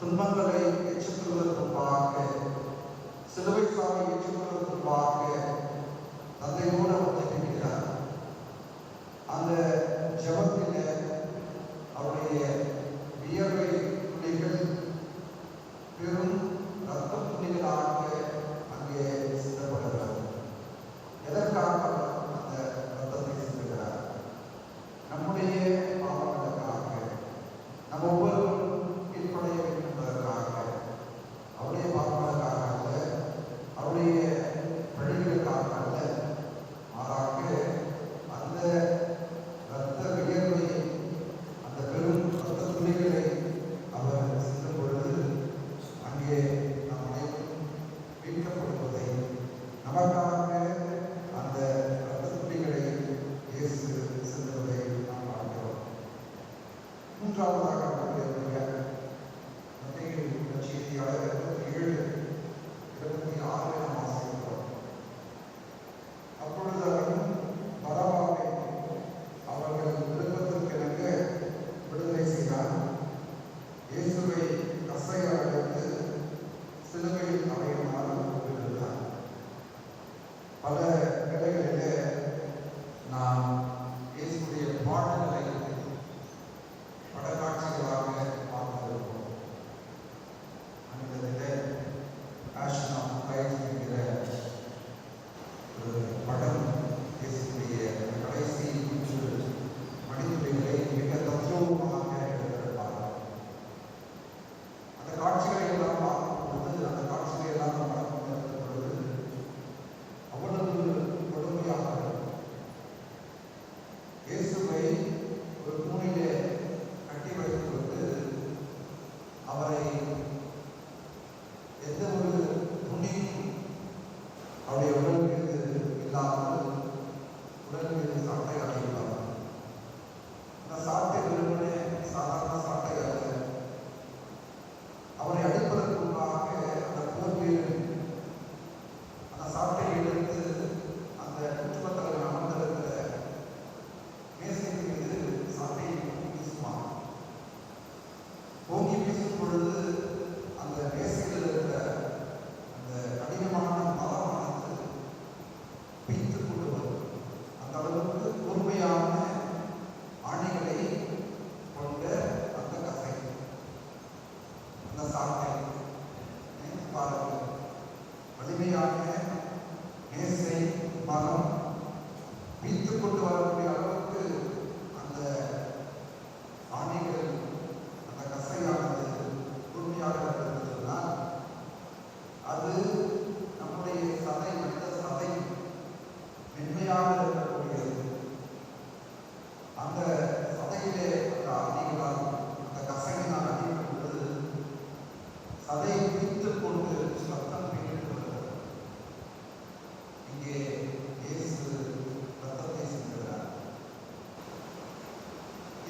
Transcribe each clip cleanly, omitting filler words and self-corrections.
துன்பங்களை ஏற்றுக்கொள்வதற்கு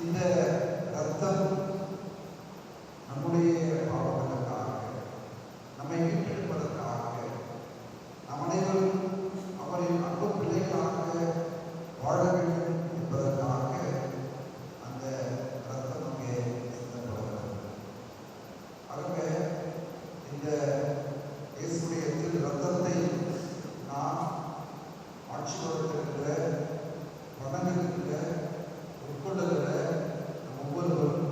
இந்த ரத்தம் நம்முடைய பாவங்களுக்காக, நம்மை மீட்டெடுப்பதற்காக, நம் அனைவரும் அவரின் அன்பு பிள்ளைகளாக வாழ வேண்டும் என்பதற்காக அந்த ரத்தம் அங்கே சிந்தப்படுகிறது. ஆகவே இந்த இயேசுடைய திரு ரத்தத்தை நாம் ஆட்சி கொடுத்திருக்கிற, வணங்குகின்ற, உட்கொள்ளுகிற நம் ஒவ்வொருவரும்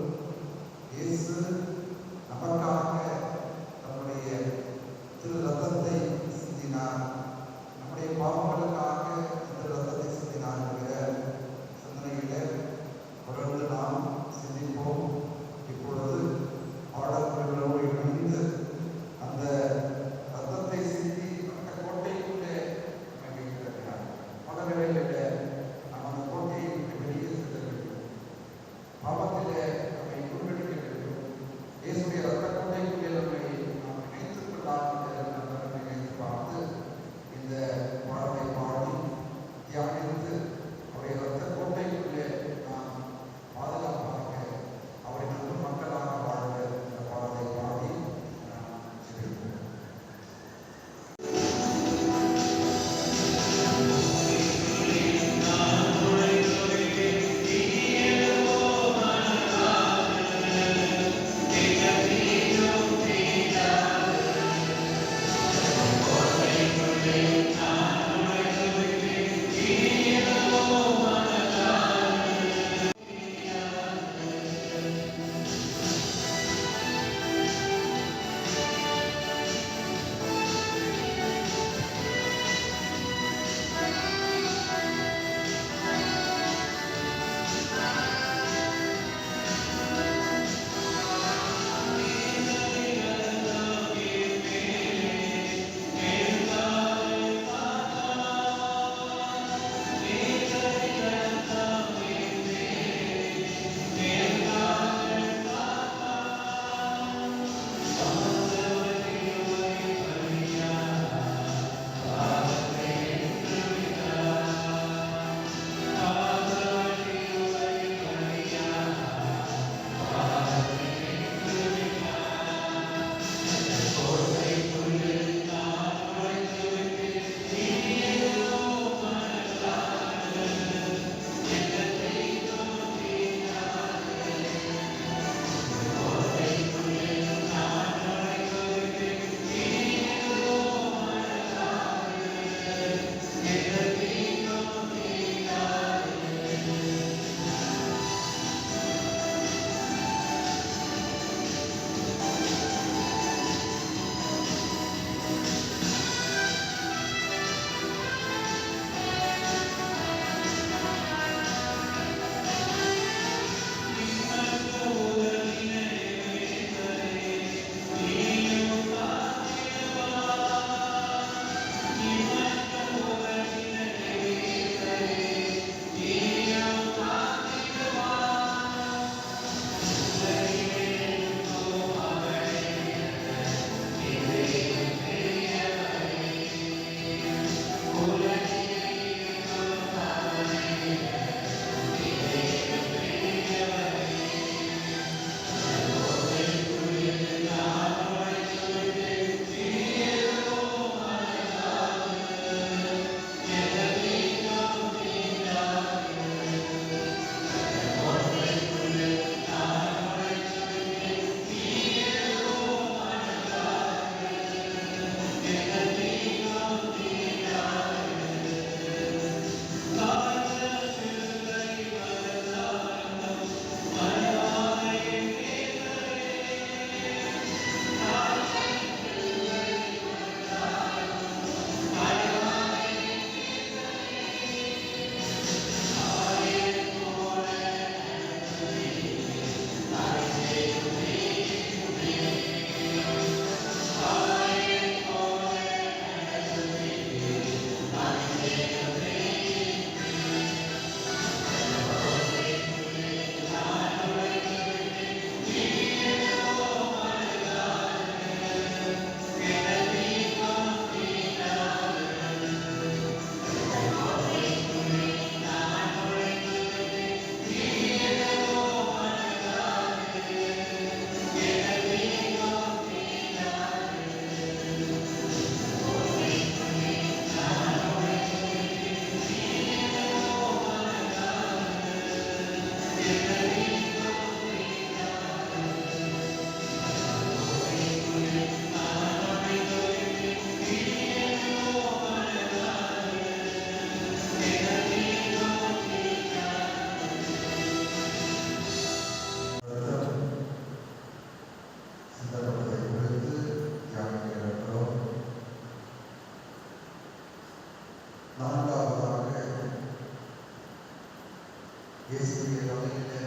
இயேசுவின் தலையிலே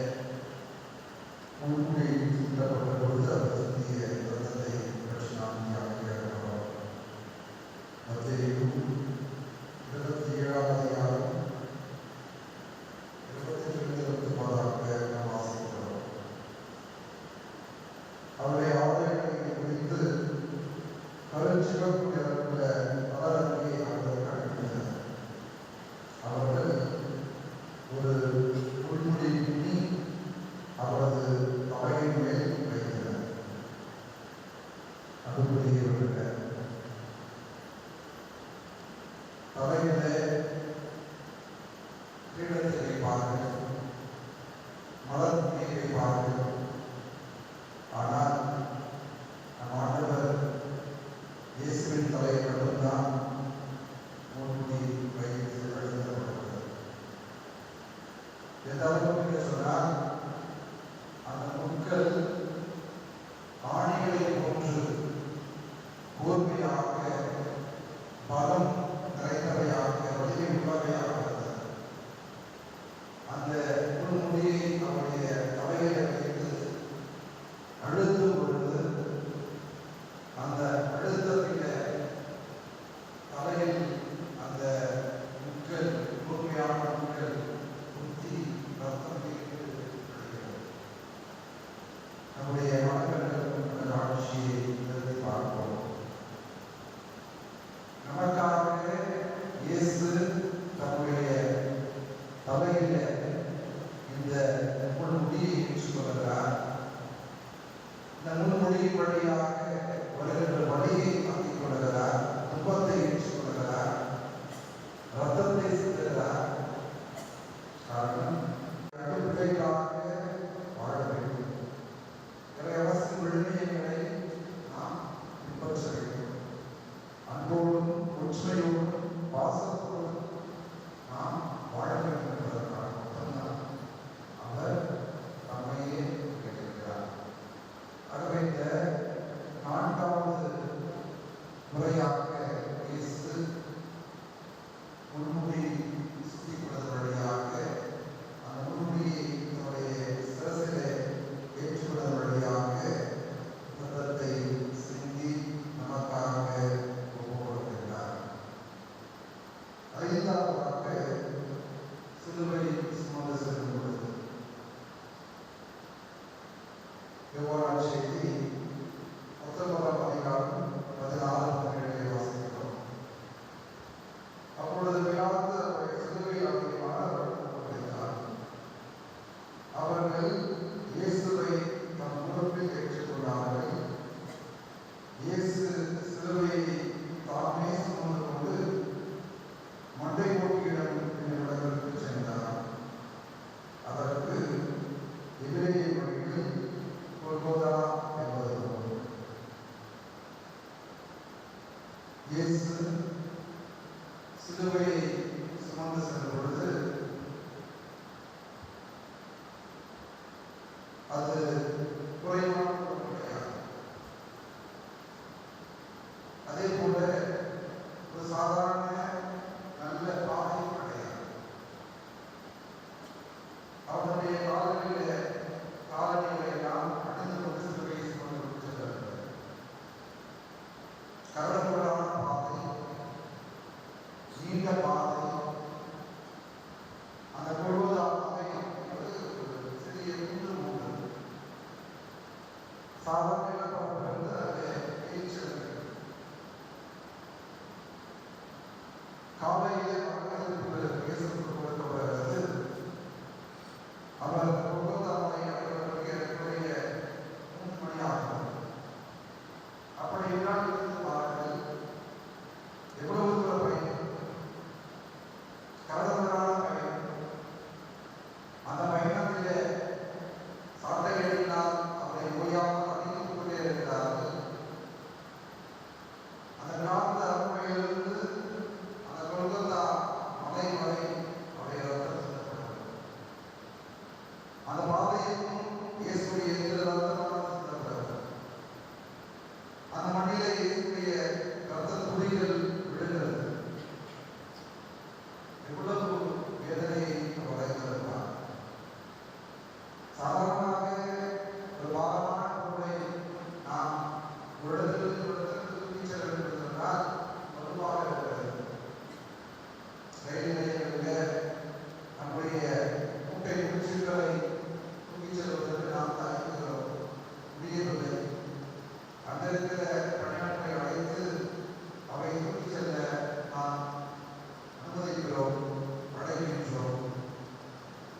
முன்கூடி சுற்றப்பட்ட பொழுது அவர் சிந்திய ரத்தத்தை பற்றி நாம் தியானிக்கிறோம். மத்தேயு 27ஆம் அதிகாரம் 28-29 நாம் வாசிக்கிறோம். அவருடைய ஆடைகளை குறித்து கருஞ்சிவப்பு நிறமுள்ள பலரங்கே அவர்கள் கண்டுபிடித்தனர். அவர்கள் ஒரு முள்முடி பின்னி அவரது தலையின் மேல் வைத்தனர். அதுபடியே தலையிலே கிரீடத்தை வைப்பார்கள், மலர் துணியை வைப்பார்கள். ஆனால் நம் ஆண்டவர் இயேசுவின் தலை மட்டும்தான் முன்முடி வைத்து எழுதப்பட்டது. எந்த அளவுக்கு சொன்னால் அந்த முட்கள் ஆணிகளை போன்று கூர்மையாக பலம் நிறைந்தவையாக வலிமை உள்ளவையாக இருந்தது. அந்த முன்முடியை அவருடைய தலையை வைத்து அழுத்தும் பொழுது அந்த அழுத்தத்தில தலையில் அந்த முட்கள் கூர்மையான முட்கள் குத்தி ரத்தம் விடுகிறது. நம்முடைய மனக்கண்கள் காட்சியை நிறுத்தி பார்ப்போம். நமக்காக இயேசு தன்னுடைய தலையில இந்த முன்முடியை ஏற்றுக்கொள்கிறார். இந்த முன்மொழியின் வழியாக வருகின்ற வழியை தாங்கிக் கொள்கிறார், துன்பத்தை ஏற்றுக்கொள்கிறார், ரத்தத்தை சிந்துகிறார். காரணம் பிள்ளைகளாக வாழ வேண்டும். இறைவசம் விழுமியங்களை நாம் பின்பற்ற வேண்டும். அன்போடும் ஒற்றுமையோடும் பாசத்தோடும் நாம் வாழ வேண்டும் என்பதற்காக மட்டும்தான் அவர் நம்மையே கேட்டிருக்கிறார். ஆகவே இந்த 4வது முறையாக இயேசு முன்முடி சுற்றி கொள்வது வழியாக அந்த முன்முடியை தன்னுடைய சிரசிலே ஏற்றுக்கொள்வது வழியாக ரத்தத்தை சிந்தி நமக்காக ஒப்புக் கொடுக்கிறார். 5வதாக சிலுவை சுமந்து செல்லும் பொழுது யோவான் செய்தி 19ஆம் அதிகாரம் 14-17 வாசிக்கிறோம். அப்பொழுது பிலாத்து அவரை சிலுவையில் அறையுமாறு அவர்கள் இயேசுவை தம் முகப்பில் ஏற்றுக்கொண்டார்கள். இயேசு சிலுவையை தாமே சுமந்து கொண்டு மண்டை போட்டியிடம் இடத்திற்கு சென்றார். அதற்கு எபிரேய மொழியில் கொல்கோதா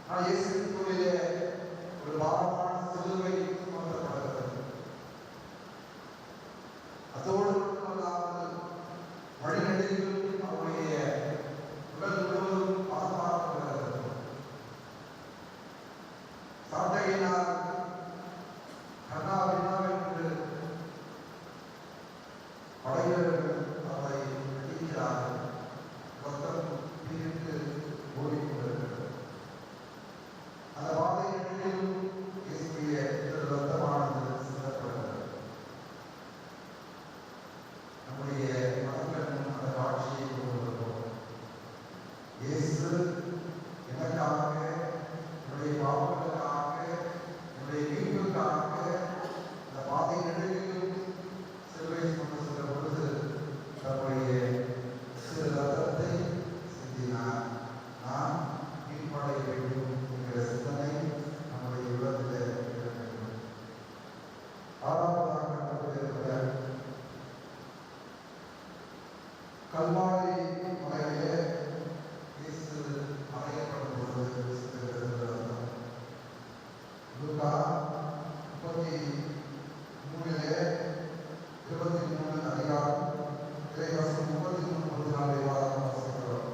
ஆனால் இயேசு கிறிஸ்துவிலே ஒரு பாரமான சிலுவை சுமத்தப்படுகிறது. அதோடு மட்டுமல்லாமல் வழிநெடுகிலும் அவருடைய உடல் முழுவதும் பாதுகாக்கப்படுகிறது. சாட்டையினால் கண்ணா பின்னாவென்று படைவீரர்கள் அவரை அடிக்கிறார்கள். ரத்தம் பிரிந்து ஓடிக்கொண்டிருக்கிறது. அந்த பாதைகளிலும் இயேசுடைய ரத்தமானது சிந்தப்படுகிறது. நம்முடைய மனக்கண்ணும் அந்த காட்சியை கொண்டிருக்கிறோம். இயேசு எனக்காக, என்னுடைய பாவங்களுக்காக, என்னுடைய மீட்புக்காக அந்த பாதை நெடுகிலும் சிலுவை சுமந்து சென்ற பொழுது தன்னுடைய சிறு ரத்தத்தை சிந்தினார். நான் மீட்படைய வேண்டும் என்கிற சிந்தனை நம்முடைய உள்ளத்தில் இருக்க வேண்டும். ஆறாவதாக நம்முடைய கல்வாரி மலையிலே இயேசு அறையப்படும் பொழுது சிந்திருக்கிற ரத்தம். லூக்கா 33 23 அதிகாரம் இறைவசனம் 33 வாசிக்கிறோம்.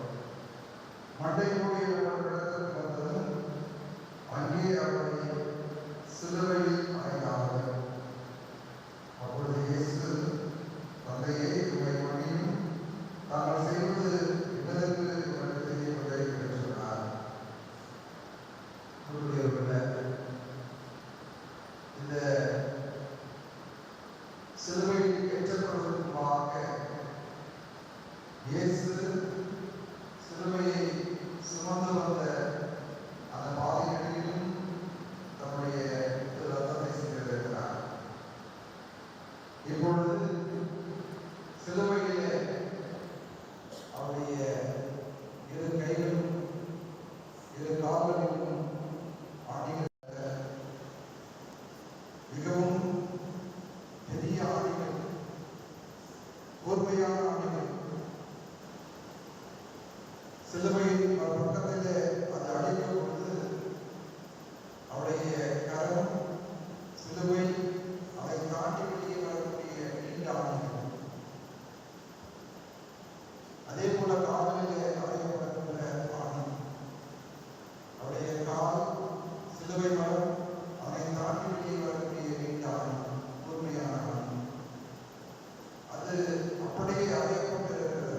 மண்டை மூடியவர்களிடத்தில் வந்ததும் அங்கே அவரை சிலுவையில் அறைந்தார்கள். அப்பொழுது இயேசு, தந்தையே, உம்மை மன்னியும், தாங்கள் செய்வது என்னதென்று எனக்கு தெரியவில்லை என்று சொன்னார். இந்த சிலுவையில் ஏற்றப்படுவதற்கு முன்பாக இயேசு சிலுவையை சுமந்து வந்த அந்த பாதைகளிலும் தன்னுடைய ரத்தத்தை சிந்திருக்கிறார். இப்பொழுது சிலுவையிலே அவருடைய இரு கைகளும் இரு கால்களிலும் ஆணிகள், மிகவும் பெரிய ஆணிகள், கூர்மையான ஆணிகள். சிலுவையின் பக்கத்திலே அது அடிக்கும் பொழுது அவருடைய கரம், சிலுவை, அதை தாண்டி வெளியே வரக்கூடிய நீண்ட ஆணிகள். அதே போல காலிலே அறையப்படக்கூடிய ஆணி, அவருடைய கால், சிலுவை மரம், அதை தாண்டி வெளியே வரக்கூடிய நீண்ட ஆணி, கூர்மையான ஆணி. அது அப்படியே அறையப்பட்டிருக்கிறது.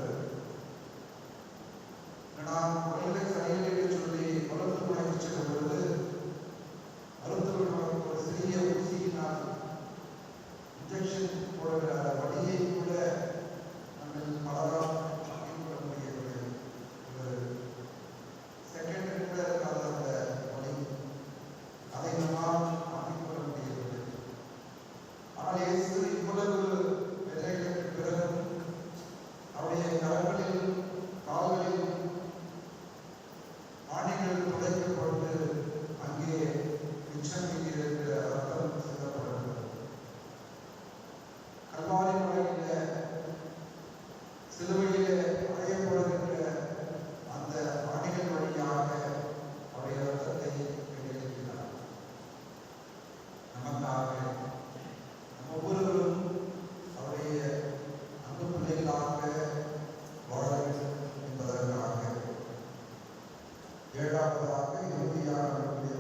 நான் உடலை சரியில்லை என்று சொல்லி மருத்துவமனை சென்ற பொழுது மருத்துவர்கள் ஒரு சிறிய ஊசியினால் இன்ஜெக்ஷன் போடுகிற வழியை கூட நாங்கள் பலரால் வாங்கிக்கொள்ள முடியவில்லை. ஒரு செகண்ட் கூட இருக்காத அந்த வழி, அதை நம்மால் வாங்கிக்கொள்ள முடியவில்லை. ஆனால் இயேசு இவ்வளவு வேலைகளுக்கு பிறகும் அவருடைய கரங்களிலும் கால்களிலும் ஆணிகள் துடைக்கப்பட்டு அங்கே மிச்சம் இருக்கிற ரத்தம் சிந்தப்படுகிறது. கல்வாரி மலையில சிலுவையிலே அறையப்படுகின்ற அந்த ஆணிகள் வழியாக அவருடைய ரத்தத்தை வெளியேற்றினார். நமக்காக, நம்ம ஒவ்வொருவரும் அவருடைய அன்பு பிள்ளைகளாக வாழ வேண்டும் என்பதற்காக. ஏழாவதாக இறுதியாக நம்முடைய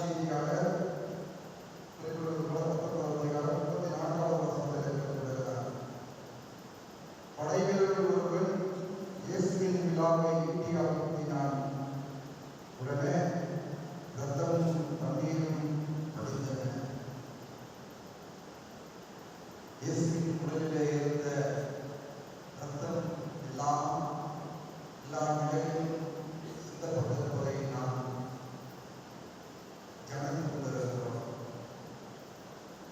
செய்தியாளர் 34 படைவீரர்கள் ஒருவன் இயேசுவின் விழாவை ஈட்டியாக்கினான். உடனே ரத்தமும் தண்ணீரும் வடிந்தன. இயேசுவின் உடலிலே இருந்த ரத்தம் எல்லா நிலையிலும் சிந்தப்பட்டிருப்பதை நாம் கவனித்துக் கொண்டிருக்கிறோம்.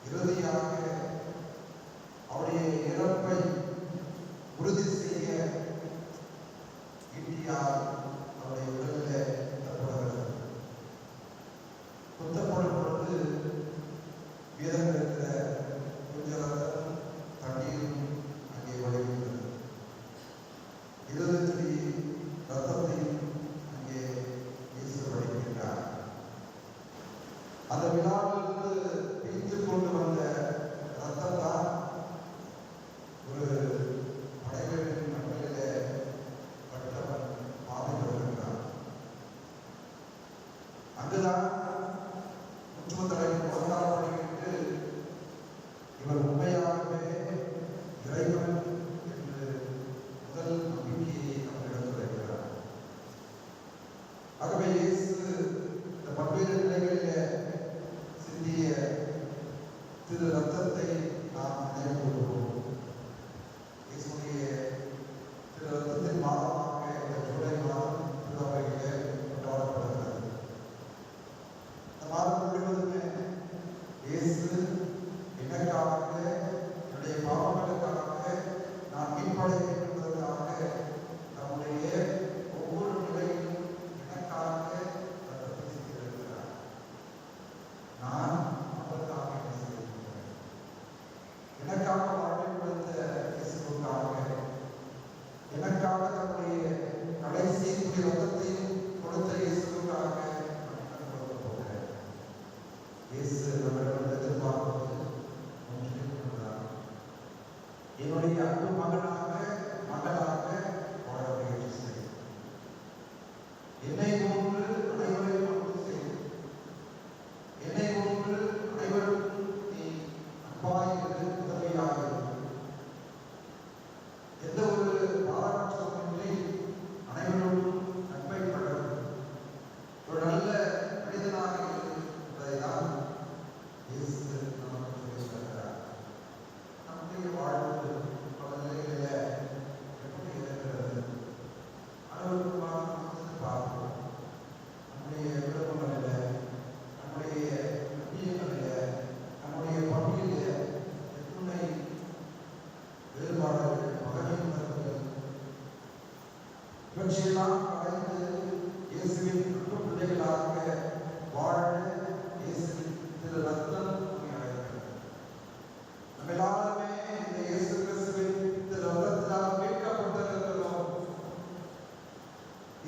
இறுதியாக அவருடைய இறப்பை உறுதி செய்ய ஈட்டியால் அவருடைய உடலிலே குத்தப்படுகிறது. குத்தப்படும் பொழுது வீதம் இருக்கிற கொஞ்சம் தண்ணீரும் அங்கே வழிகிறது. இறுதி சிந்தி ரத்தத்தையும் கொடுத்த இயேசுக்காக நான் கொடுக்க போகிறேன். இயேசு நம்மிடம் எதிர்பார்ப்பது ஒன்றே ஒன்றுதான். என்னுடைய அன்பு மகனாக மகளாக வாழ முயற்சி செய். என்னை போன்று அனைவரையும் அன்பு செய். என்னை போன்று அனைவருக்கும் நீ அன்பாயிரு, உதவியாயிரு. எந்த ஒரு பாராட்டுமின்றி அனைவரோடும் நட்பை பழகு. ஒரு நல்ல மனிதனாக என்பதைதான் இயேசு நமக்கு சொல்லியிருக்கிறார். நம்முடைய வாழ்வு பல நிலைகளில் எப்படி இருக்கிறது? அனைவருக்குமாக பார்ப்போம். நம்முடைய விருப்பங்களில், நம்முடைய நம்பியங்களில், நம்முடைய பணியில் எத்துணை வேறுபாடுகள், பகைமைகள், இவற்றையெல்லாம் கடந்து இயேசுவின் அன்பு பிள்ளைகளாக வாழ இயேசுவின் திரு ரத்தம் நம்மை அழைக்கிறது. நம்ம எல்லாருமே இந்த இயேசு கிறிஸ்துவின் திரு ரத்தத்தால் மீட்கப்பட்டிருக்கிறோம்.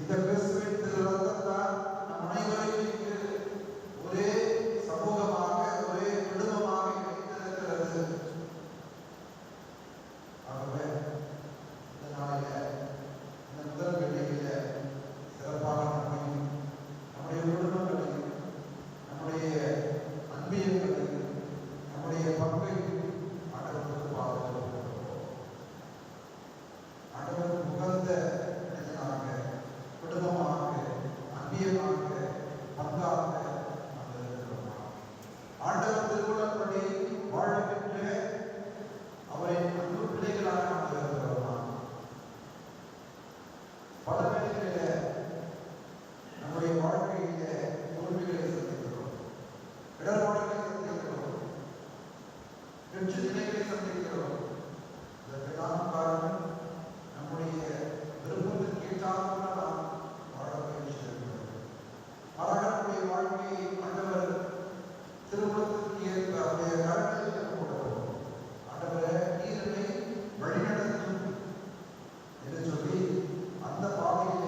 இந்த கிறிஸ்துவின் திரு ரத்தத்தால் நம் அனைவரையும் இங்கு ஒரே சமூகமாக, ஒரே குடும்பமாக இணைத்திருக்கிறது. ஆகவே இந்த நாளில, இந்த முதல் வேளையில சிறப்பாக நம்மையும், நம்முடைய குடும்பங்களையும், நம்முடைய அன்பியங்களையும், நம்முடைய பங்கையும் ஆண்டவருக்கு பாதுகாக்கிறோம். ஆண்டவருக்கு உகந்த மனிதனாக, குடும்பமாக, அன்பியமாக, பங்காக நாம் இருக்கிறோமா? ஆண்டவர் திருக்குறள்படி வாழ்கின்ற அவரின் அன்பு பிள்ளைகளாக நாம் இருக்கிறோமா? பல வேளைகளில் நம்முடைய வாழ்க்கையில தோல்விகளை சந்திக்கிறோம், இடர்பாடுகளை சந்திக்கிறோம், வெற்றி நிலைகளை சந்திக்கிறோம். இதற்கெல்லாம் காரணம் நம்முடைய விருப்பத்திற்கு ஏற்றாக நாம் வாழ முயற்சி இருக்கிறோம். ஆனால் நம்முடைய வாழ்க்கையை ஆண்டவர் திருமணத்திற்கு ஏற்ப அவருடைய கருத்தில் போடுவோம். ஆண்டவரை நீர் என்னை வழிநடத்தும் என்று சொல்லி அந்த பாதையில்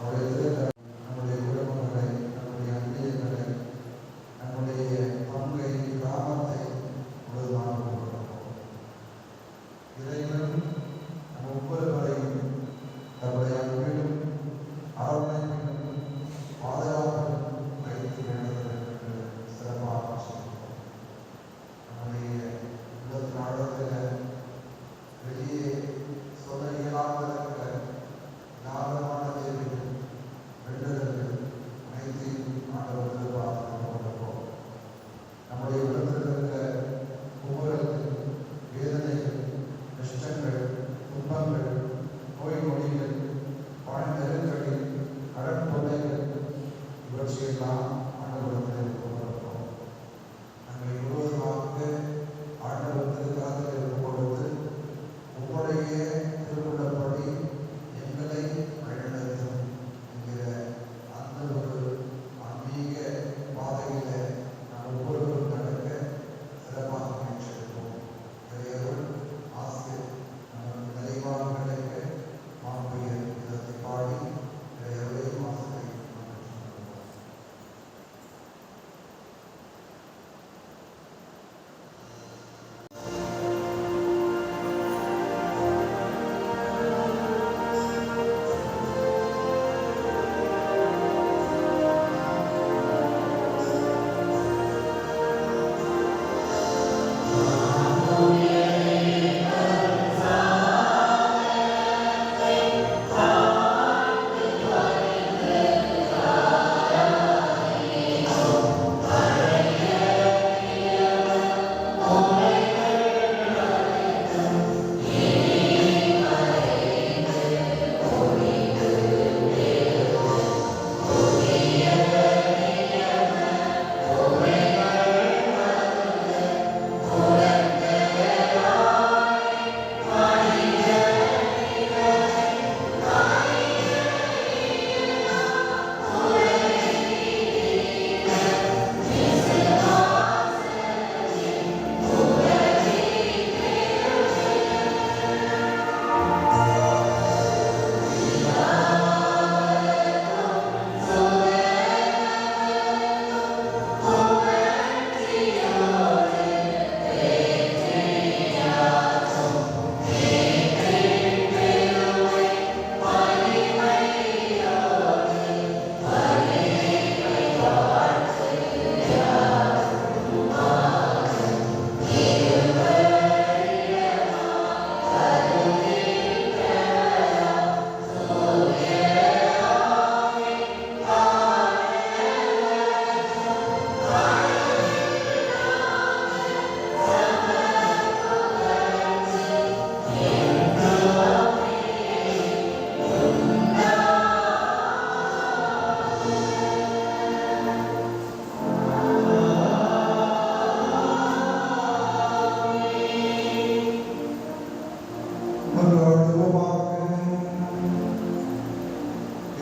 அவருடைய திருக்கரம் நம்முடைய குடும்பங்களை, நம்முடைய அந்நியர்களை, நம்முடைய பங்கை, கிராமத்தை முழுவதுமாக கொடுக்கிறோம். இறைவன் நம் ஒவ்வொருவரையும் தம்முடைய அன்பிலும் அரவணைப்பிலும் பாதுகாப்பிலும் வைத்து நடத்துவது என்று சிறப்பாக சொல்கிறோம். நம்முடைய உள்ளத்தின் ஆழத்தில் வெளியே சொல்ல இயலாததற்க ஞாபகமான தேவைகள், வெண்டல்கள் அனைத்தையும் ஆண்டவர் எதிர்பார்த்து கொண்டிருக்கிறோம். நம்முடைய உள்ளத்தில் இருக்கிற குமுறல்கள், வேதனைகள், கஷ்டங்கள், துன்பங்கள், நோய் நொடிகள், பண நெருக்கடி, கடன் தொல்லைகள் இவற்றையெல்லாம் ஆண்டவரிடத்தில் கொண்டிருக்கிறோம். நம்மை முழுவதுமாக ஆண்டவர் திருக்கரத்தில் இருக்கும் பொழுது உங்களுடைய திருவுள்ளப்படி எங்களை வழிநடத்தும் என்கிற அந்த ஒரு ஆன்மீக பாதையில நாம் ஒவ்வொருவரும் நடக்க சிறப்பாக முயற்சிப்போம். இறையருள் ஆசிரியர் நமக்கு நிறைவாக கிடைக்க மாண்புய விதத்தை பாடி இறையருளை வாசலை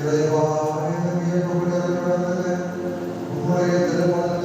இறைவா, உம்முடைய திருமண